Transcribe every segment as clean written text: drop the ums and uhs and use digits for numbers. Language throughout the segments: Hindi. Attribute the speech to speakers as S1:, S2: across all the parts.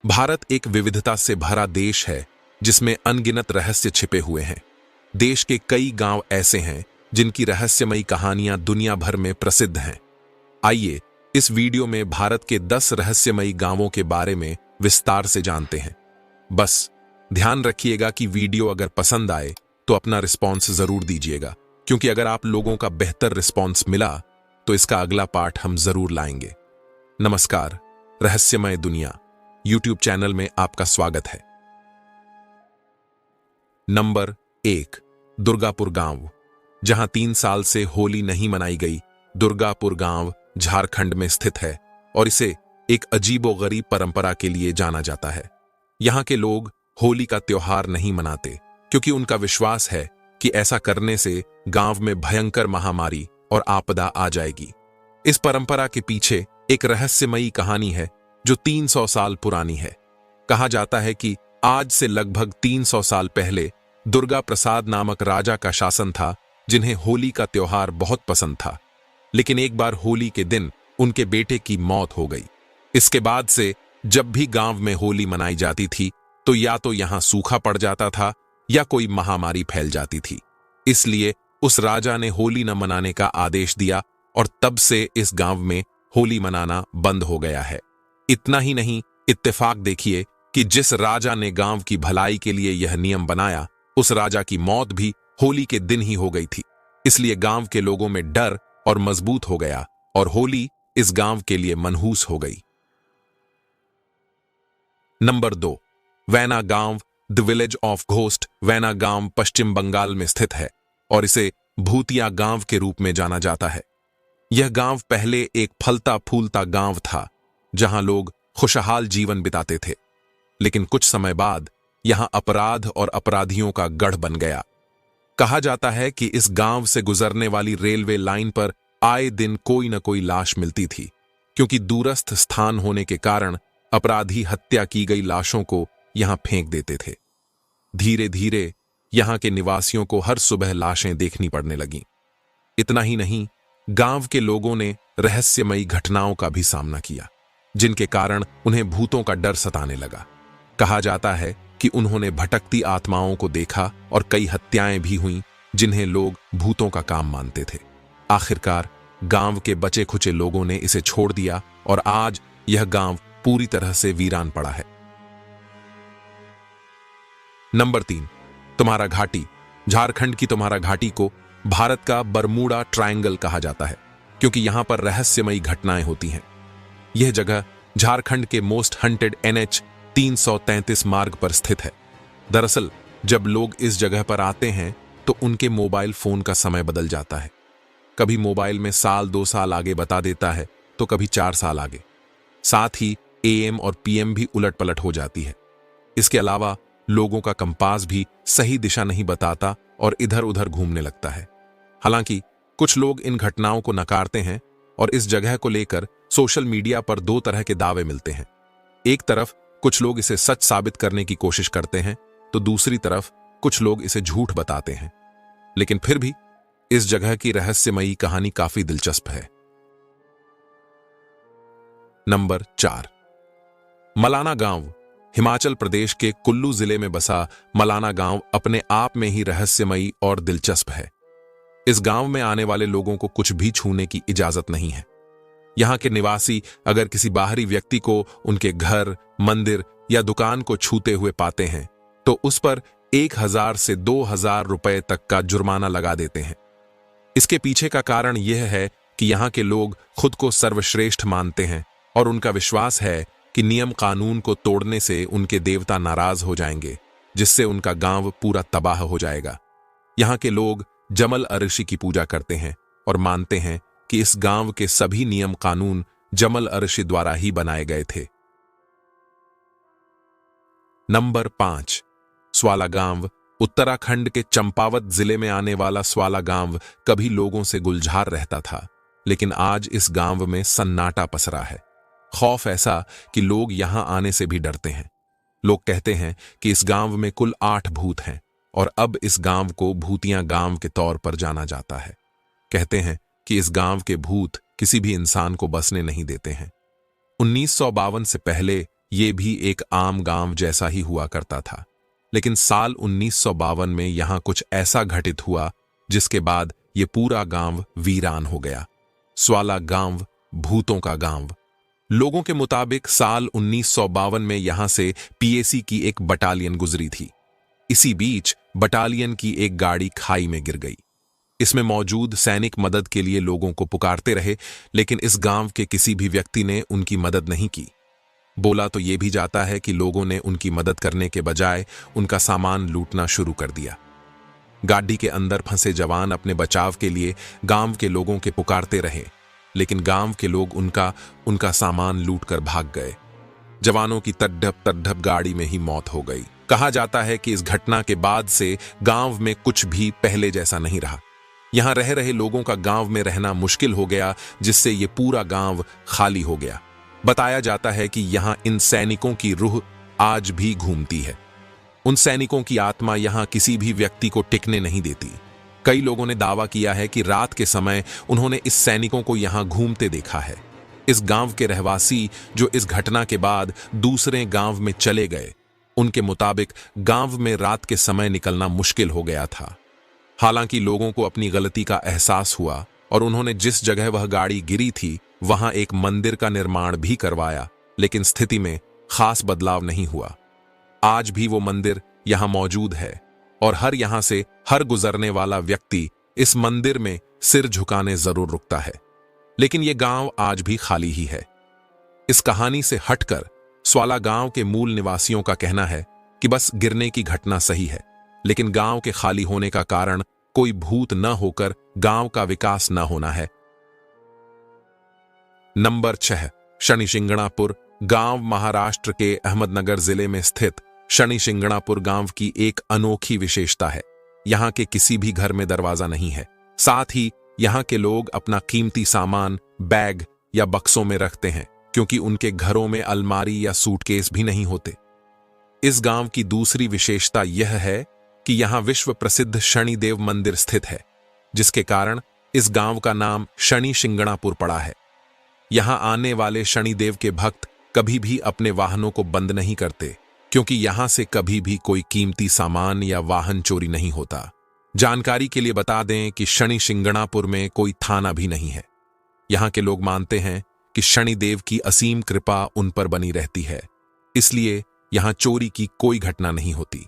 S1: भारत एक विविधता से भरा देश है जिसमें अनगिनत रहस्य छिपे हुए हैं। देश के कई गांव ऐसे हैं जिनकी रहस्यमयी कहानियां दुनिया भर में प्रसिद्ध हैं। आइए इस वीडियो में भारत के 10 रहस्यमयी गांवों के बारे में विस्तार से जानते हैं। बस ध्यान रखिएगा कि वीडियो अगर पसंद आए तो अपना रिस्पॉन्स जरूर दीजिएगा, क्योंकि अगर आप लोगों का बेहतर रिस्पॉन्स मिला तो इसका अगला पार्ट हम जरूर लाएंगे। नमस्कार, रहस्यमय दुनिया यूट्यूब चैनल में आपका स्वागत है। नंबर 1, दुर्गापुर गांव। जहां 3 साल से होली नहीं मनाई गई। दुर्गापुर गांव झारखंड में स्थित है और इसे एक अजीबोगरीब परंपरा के लिए जाना जाता है। यहां के लोग होली का त्योहार नहीं मनाते क्योंकि उनका विश्वास है कि ऐसा करने से गांव में भयंकर महामारी और आपदा आ जाएगी। इस परंपरा के पीछे एक रहस्यमयी कहानी है जो 300 साल पुरानी है। कहा जाता है कि आज से लगभग 300 साल पहले दुर्गा प्रसाद नामक राजा का शासन था, जिन्हें होली का त्योहार बहुत पसंद था। लेकिन एक बार होली के दिन उनके बेटे की मौत हो गई। इसके बाद से जब भी गांव में होली मनाई जाती थी तो या तो यहां सूखा पड़ जाता था या कोई महामारी फैल जाती थी। इसलिए उस राजा ने होली न मनाने का आदेश दिया और तब से इस गांव में होली मनाना बंद हो गया है। इतना ही नहीं, इत्तेफाक देखिए कि जिस राजा ने गांव की भलाई के लिए यह नियम बनाया, उस राजा की मौत भी होली के दिन ही हो गई थी। इसलिए गांव के लोगों में डर और मजबूत हो गया और होली इस गांव के लिए मनहूस हो गई। नंबर 2, वैना गांव। The village of ghost. Vaina गांव पश्चिम बंगाल में स्थित है और इसे भूतिया गांव के रूप में जाना जाता है। यह गांव पहले एक फलता फूलता गांव था जहां लोग खुशहाल जीवन बिताते थे, लेकिन कुछ समय बाद यहां अपराध और अपराधियों का गढ़ बन गया। कहा जाता है कि इस गांव से गुजरने वाली रेलवे लाइन पर आए दिन कोई न कोई लाश मिलती थी, क्योंकि दूरस्थ स्थान होने के कारण अपराधी हत्या की गई लाशों को यहां फेंक देते थे। धीरे धीरे यहां के निवासियों को हर सुबह लाशें देखनी पड़ने लगीं। इतना ही नहीं, गांव के लोगों ने रहस्यमयी घटनाओं का भी सामना किया, जिनके कारण उन्हें भूतों का डर सताने लगा। कहा जाता है कि उन्होंने भटकती आत्माओं को देखा और कई हत्याएं भी हुईं, जिन्हें लोग भूतों का काम मानते थे। आखिरकार गांव के बचे खुचे लोगों ने इसे छोड़ दिया और आज यह गांव पूरी तरह से वीरान पड़ा है। नंबर 3, तुम्हारा घाटी। झारखंड की तुम्हारा घाटी को भारत का बरमूडा ट्रायंगल कहा जाता है, क्योंकि यहां पर रहस्यमयी घटनाएं होती हैं। यह जगह झारखंड के मोस्ट हंटेड NH 333 मार्ग पर स्थित है। दरअसल जब लोग इस जगह पर आते हैं तो उनके मोबाइल फोन का समय बदल जाता है। कभी मोबाइल में साल 2 साल आगे बता देता है तो कभी 4 साल आगे। साथ ही AM और PM भी उलट पलट हो जाती है। इसके अलावा लोगों का कंपास भी सही दिशा नहीं बताता और इधर उधर घूमने लगता है। हालांकि कुछ लोग इन घटनाओं को नकारते हैं और इस जगह को लेकर सोशल मीडिया पर 2 तरह के दावे मिलते हैं। एक तरफ कुछ लोग इसे सच साबित करने की कोशिश करते हैं तो दूसरी तरफ कुछ लोग इसे झूठ बताते हैं। लेकिन फिर भी इस जगह की रहस्यमयी कहानी काफी दिलचस्प है। नंबर 4, मलाना गांव। हिमाचल प्रदेश के कुल्लू जिले में बसा मलाना गांव अपने आप में ही रहस्यमयी और दिलचस्प है। इस गांव में आने वाले लोगों को कुछ भी छूने की इजाजत नहीं है। यहां के निवासी अगर किसी बाहरी व्यक्ति को उनके घर, मंदिर या दुकान को छूते हुए पाते हैं तो उस पर 1000 से 2000 रुपए तक का जुर्माना लगा देते हैं। इसके पीछे का कारण यह है कि यहां के लोग खुद को सर्वश्रेष्ठ मानते हैं और उनका विश्वास है कि नियम कानून को तोड़ने से उनके देवता नाराज हो जाएंगे, जिससे उनका गांव पूरा तबाह हो जाएगा। यहां के लोग जमल अर्शी की पूजा करते हैं और मानते हैं कि इस गांव के सभी नियम कानून जमल अर्शी द्वारा ही बनाए गए थे। नंबर 5, स्वाला गांव। उत्तराखंड के चंपावत जिले में आने वाला स्वाला गांव कभी लोगों से गुलजार रहता था, लेकिन आज इस गांव में सन्नाटा पसरा है। खौफ ऐसा कि लोग यहां आने से भी डरते हैं। लोग कहते हैं कि इस गांव में कुल 8 भूत हैं और अब इस गांव को भूतिया गांव के तौर पर जाना जाता है। कहते हैं कि इस गांव के भूत किसी भी इंसान को बसने नहीं देते हैं। 1952 से पहले ये भी एक आम गांव जैसा ही हुआ करता था। लेकिन साल 1952 में यहां कुछ ऐसा घटित हुआ जिसके बाद ये पूरा गांव वीरान हो गया। स्वाला गांव भूतों का गांव। लोगों के मुताबिक साल 1952 में यहां से पीएसी की एक बटालियन गुजरी थी। इसी बीच बटालियन की एक गाड़ी खाई में गिर गई। इसमें मौजूद सैनिक मदद के लिए लोगों को पुकारते रहे, लेकिन इस गांव के किसी भी व्यक्ति ने उनकी मदद नहीं की। बोला तो ये भी जाता है कि लोगों ने उनकी मदद करने के बजाय उनका सामान लूटना शुरू कर दिया। गाड़ी के अंदर फंसे जवान अपने बचाव के लिए गांव के लोगों के पुकारते रहे, लेकिन गांव के लोग उनका सामान लूटकर भाग गए। जवानों की तड्ढप गाड़ी में ही मौत हो गई। कहा जाता है कि इस घटना के बाद से गांव में कुछ भी पहले जैसा नहीं रहा। यहां रह रहे लोगों का गांव में रहना मुश्किल हो गया, जिससे ये पूरा गांव खाली हो गया। बताया जाता है कि यहां इन सैनिकों की रूह आज भी घूमती है। उन सैनिकों की आत्मा यहां किसी भी व्यक्ति को टिकने नहीं देती। कई लोगों ने दावा किया है कि रात के समय उन्होंने इस सैनिकों को यहां घूमते देखा है। इस गांव के रहवासी जो इस घटना के बाद दूसरे गांव में चले गए, उनके मुताबिक गांव में रात के समय निकलना मुश्किल हो गया था। हालांकि लोगों को अपनी गलती का एहसास हुआ और उन्होंने जिस जगह वह गाड़ी गिरी थी वहां एक मंदिर का निर्माण भी करवाया, लेकिन स्थिति में खास बदलाव नहीं हुआ। आज भी वो मंदिर यहां मौजूद है और यहां से हर गुजरने वाला व्यक्ति इस मंदिर में सिर झुकाने जरूर रुकता है। लेकिन ये गांव आज भी खाली ही है। इस कहानी से हटकर स्वाला गांव के मूल निवासियों का कहना है कि बस गिरने की घटना सही है, लेकिन गांव के खाली होने का कारण कोई भूत न होकर गांव का विकास न होना है। नंबर 6, शनिशिंगणापुर गांव। महाराष्ट्र के अहमदनगर जिले में स्थित शनिशिंगणापुर गांव की एक अनोखी विशेषता है। यहां के किसी भी घर में दरवाजा नहीं है। साथ ही यहां के लोग अपना कीमती सामान बैग या बक्सों में रखते हैं, क्योंकि उनके घरों में अलमारी या सूटकेस भी नहीं होते। इस गांव की दूसरी विशेषता यह है कि यहां विश्व प्रसिद्ध शनिदेव मंदिर स्थित है, जिसके कारण इस गांव का नाम शनिशिंगणापुर पड़ा है। यहां आने वाले शनिदेव के भक्त कभी भी अपने वाहनों को बंद नहीं करते, क्योंकि यहां से कभी भी कोई कीमती सामान या वाहन चोरी नहीं होता। जानकारी के लिए बता दें कि शनिशिंगणापुर में कोई थाना भी नहीं है। यहां के लोग मानते हैं कि शनिदेव की असीम कृपा उन पर बनी रहती है, इसलिए यहां चोरी की कोई घटना नहीं होती।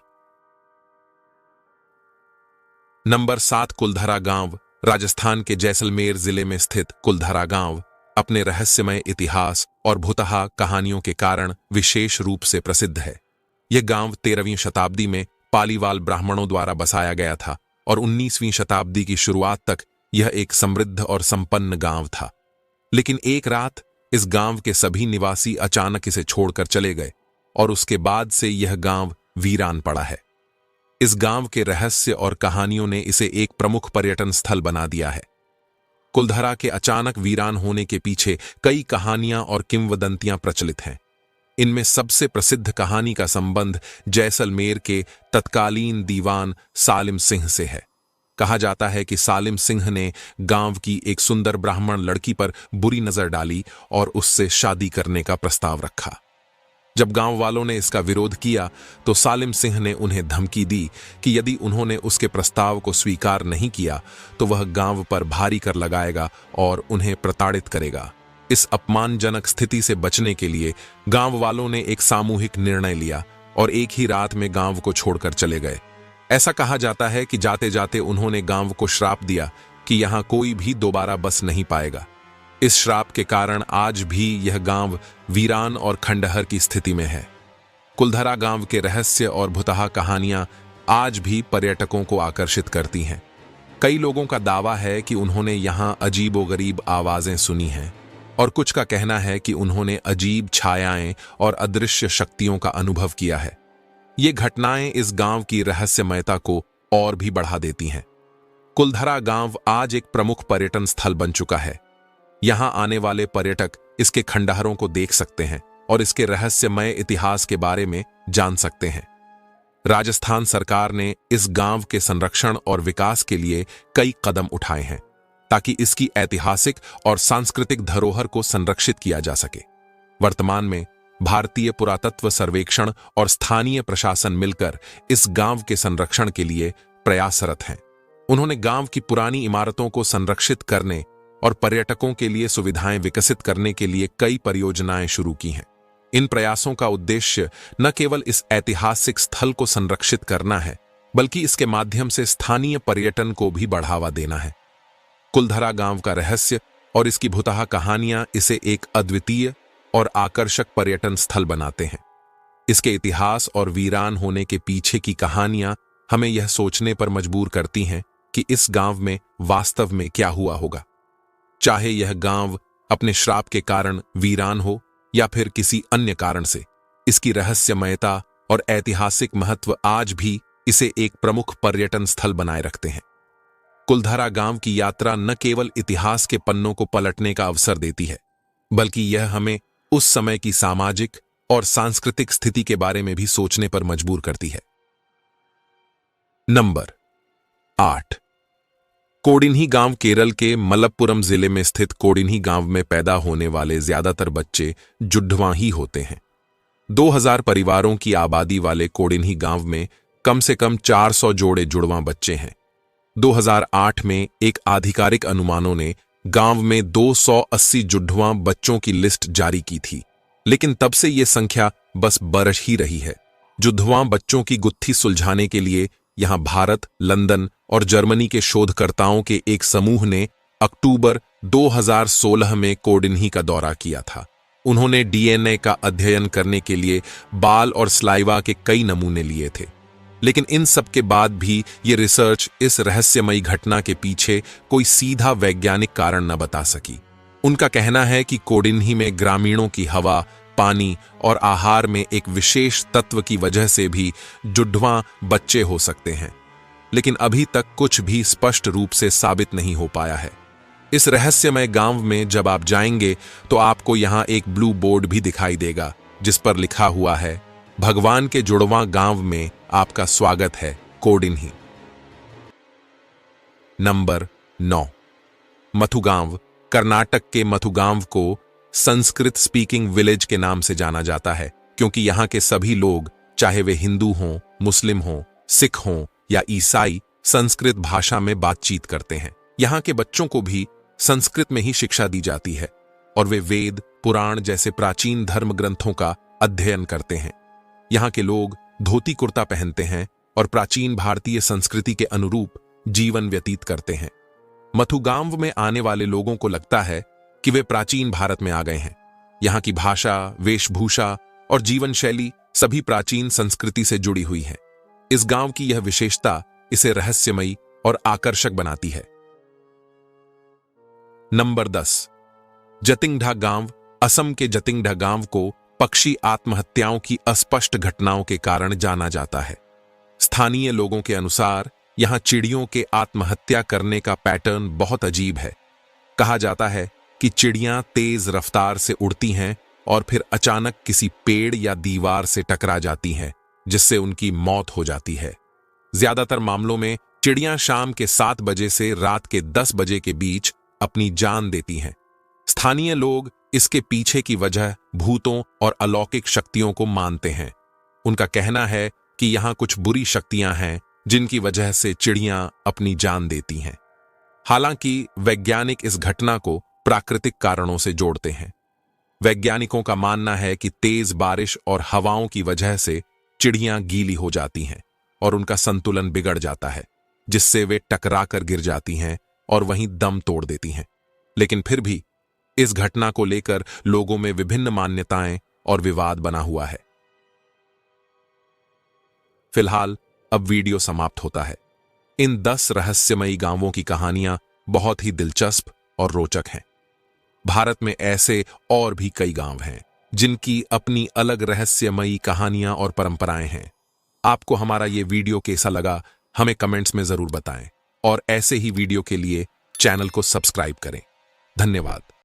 S1: नंबर 7, कुलधरा गांव। राजस्थान के जैसलमेर जिले में स्थित कुलधरा गांव अपने रहस्यमय इतिहास और भुतहा कहानियों के कारण विशेष रूप से प्रसिद्ध है। यह गांव 13वीं शताब्दी में पालीवाल ब्राह्मणों द्वारा बसाया गया था और 19वीं शताब्दी की शुरुआत तक यह एक समृद्ध और संपन्न गांव था। लेकिन एक रात इस गांव के सभी निवासी अचानक इसे छोड़कर चले गए और उसके बाद से यह गांव वीरान पड़ा है। इस गांव के रहस्य और कहानियों ने इसे एक प्रमुख पर्यटन स्थल बना दिया है। कुलधरा के अचानक वीरान होने के पीछे कई कहानियां और किंवदंतियां प्रचलित हैं। इनमें सबसे प्रसिद्ध कहानी का संबंध जैसलमेर के तत्कालीन दीवान सालिम सिंह से है। कहा जाता है कि सालिम सिंह ने गांव की एक सुंदर ब्राह्मण लड़की पर बुरी नजर डाली और उससे शादी करने का प्रस्ताव रखा। जब गांव वालों ने इसका विरोध किया तो सालिम सिंह ने उन्हें धमकी दी कि यदि उन्होंने उसके प्रस्ताव को स्वीकार नहीं किया तो वह गांव पर भारी कर लगाएगा और उन्हें प्रताड़ित करेगा। इस अपमानजनक स्थिति से बचने के लिए गांव वालों ने एक सामूहिक निर्णय लिया और एक ही रात में गांव को छोड़कर चले गए। ऐसा कहा जाता है कि जाते जाते उन्होंने गांव को श्राप दिया कि यहां कोई भी दोबारा बस नहीं पाएगा। इस श्राप के कारण आज भी यह गांव वीरान और खंडहर की स्थिति में है। कुलधरा गांव के रहस्य और भुतहा कहानियां आज भी पर्यटकों को आकर्षित करती हैं। कई लोगों का दावा है कि उन्होंने यहां अजीबोगरीब आवाजें सुनी हैं और कुछ का कहना है कि उन्होंने अजीब छायाएं और अदृश्य शक्तियों का अनुभव किया है। ये घटनाएं इस गांव की रहस्यमयता को और भी बढ़ा देती हैं। कुलधरा गांव आज एक प्रमुख पर्यटन स्थल बन चुका है। यहां आने वाले पर्यटक इसके खंडहरों को देख सकते हैं और इसके रहस्यमय इतिहास के बारे में जान सकते हैं। राजस्थान सरकार ने इस गांव के संरक्षण और विकास के लिए कई कदम उठाए हैं ताकि इसकी ऐतिहासिक और सांस्कृतिक धरोहर को संरक्षित किया जा सके। वर्तमान में भारतीय पुरातत्व सर्वेक्षण और स्थानीय प्रशासन मिलकर इस गांव के संरक्षण के लिए प्रयासरत हैं। उन्होंने गांव की पुरानी इमारतों को संरक्षित करने और पर्यटकों के लिए सुविधाएं विकसित करने के लिए कई परियोजनाएं शुरू की हैं। इन प्रयासों का उद्देश्य न केवल इस ऐतिहासिक स्थल को संरक्षित करना है, बल्कि इसके माध्यम से स्थानीय पर्यटन को भी बढ़ावा देना है। कुलधरा गांव का रहस्य और इसकी भुतहा कहानियां इसे एक अद्वितीय और आकर्षक पर्यटन स्थल बनाते हैं। इसके इतिहास और वीरान होने के पीछे की कहानियां हमें यह सोचने पर मजबूर करती हैं कि इस गांव में वास्तव में क्या हुआ होगा। चाहे यह गांव अपने श्राप के कारण वीरान हो या फिर किसी अन्य कारण से, इसकी रहस्यमयता और ऐतिहासिक महत्व आज भी इसे एक प्रमुख पर्यटन स्थल बनाए रखते हैं। कुलधरा गांव की यात्रा न केवल इतिहास के पन्नों को पलटने का अवसर देती है, बल्कि यह हमें उस समय की सामाजिक और सांस्कृतिक स्थिति के बारे में भी सोचने पर मजबूर करती है। नंबर 8। कोडिन्ही गांव। केरल के मलप्पुरम जिले में स्थित कोडिन्ही गांव में पैदा होने वाले ज्यादातर बच्चे जुड़वां ही होते हैं। 2000 परिवारों की आबादी वाले कोडिन्ही गांव में कम से कम 400 जोड़े जुड़वां बच्चे हैं। 2008 में एक आधिकारिक अनुमानों ने गांव में 280 जुड़वां बच्चों की लिस्ट जारी की थी, लेकिन तब से यह संख्या बस बढ़ ही रही है। जुड़वां बच्चों की गुत्थी सुलझाने के लिए यहां भारत, लंदन और जर्मनी के शोधकर्ताओं के एक समूह ने अक्टूबर 2016 में कोडिन्ही का दौरा किया था। उन्होंने डीएनए का अध्ययन करने के लिए बाल और स्लाइवा के कई नमूने लिए थे, लेकिन इन सब के बाद भी ये रिसर्च इस रहस्यमयी घटना के पीछे कोई सीधा वैज्ञानिक कारण न बता सकी। उनका कहना है कि कोडिन्ही में ग्रामीणों की हवा, पानी और आहार में एक विशेष तत्व की वजह से भी जुड़वां बच्चे हो सकते हैं, लेकिन अभी तक कुछ भी स्पष्ट रूप से साबित नहीं हो पाया है। इस रहस्यमय गांव में जब आप जाएंगे तो आपको यहां एक ब्लू बोर्ड भी दिखाई देगा, जिस पर लिखा हुआ है, भगवान के जुड़वां गांव में आपका स्वागत है, कोडिन्ही। नंबर 9। मथुगांव। कर्नाटक के मथुगांव को संस्कृत स्पीकिंग विलेज के नाम से जाना जाता है, क्योंकि यहां के सभी लोग, चाहे वे हिंदू हों, मुस्लिम हों, सिख हों या ईसाई, संस्कृत भाषा में बातचीत करते हैं। यहां के बच्चों को भी संस्कृत में ही शिक्षा दी जाती है और वे वेद, पुराण जैसे प्राचीन धर्म ग्रंथों का अध्ययन करते हैं। यहां के लोग धोती कुर्ता पहनते हैं और प्राचीन भारतीय संस्कृति के अनुरूप जीवन व्यतीत करते हैं। मथुगांव में आने वाले लोगों को लगता है कि वे प्राचीन भारत में आ गए हैं। यहाँ की भाषा, वेशभूषा और जीवन शैली सभी प्राचीन संस्कृति से जुड़ी हुई है। इस गांव की यह विशेषता इसे रहस्यमयी और आकर्षक बनाती है। नंबर 10। जतिंगढा गांव। असम के जतिंगढा गांव को पक्षी आत्महत्याओं की अस्पष्ट घटनाओं के कारण जाना जाता है। स्थानीय लोगों के अनुसार यहां चिड़ियों के आत्महत्या करने का पैटर्न बहुत अजीब है। कहा जाता है कि चिड़ियां तेज रफ्तार से उड़ती हैं और फिर अचानक किसी पेड़ या दीवार से टकरा जाती हैं, जिससे उनकी मौत हो जाती है। ज्यादातर मामलों में चिड़ियां शाम के 7 बजे से रात के 10 बजे के बीच अपनी जान देती हैं। स्थानीय लोग इसके पीछे की वजह भूतों और अलौकिक शक्तियों को मानते हैं। उनका कहना है कि यहां कुछ बुरी शक्तियां हैं जिनकी वजह से चिड़ियां अपनी जान देती हैं। हालांकि वैज्ञानिक इस घटना को प्राकृतिक कारणों से जोड़ते हैं। वैज्ञानिकों का मानना है कि तेज बारिश और हवाओं की वजह से चिड़ियां गीली हो जाती हैं और उनका संतुलन बिगड़ जाता है, जिससे वे टकराकर गिर जाती हैं और वहीं दम तोड़ देती हैं। लेकिन फिर भी इस घटना को लेकर लोगों में विभिन्न मान्यताएं और विवाद बना हुआ है। फिलहाल अब वीडियो समाप्त होता है। इन 10 रहस्यमयी गांवों की कहानियां बहुत ही दिलचस्प और रोचक हैं। भारत में ऐसे और भी कई गांव हैं जिनकी अपनी अलग रहस्यमयी कहानियां और परंपराएं हैं। आपको हमारा ये वीडियो कैसा लगा हमें कमेंट्स में जरूर बताएं और ऐसे ही वीडियो के लिए चैनल को सब्सक्राइब करें। धन्यवाद।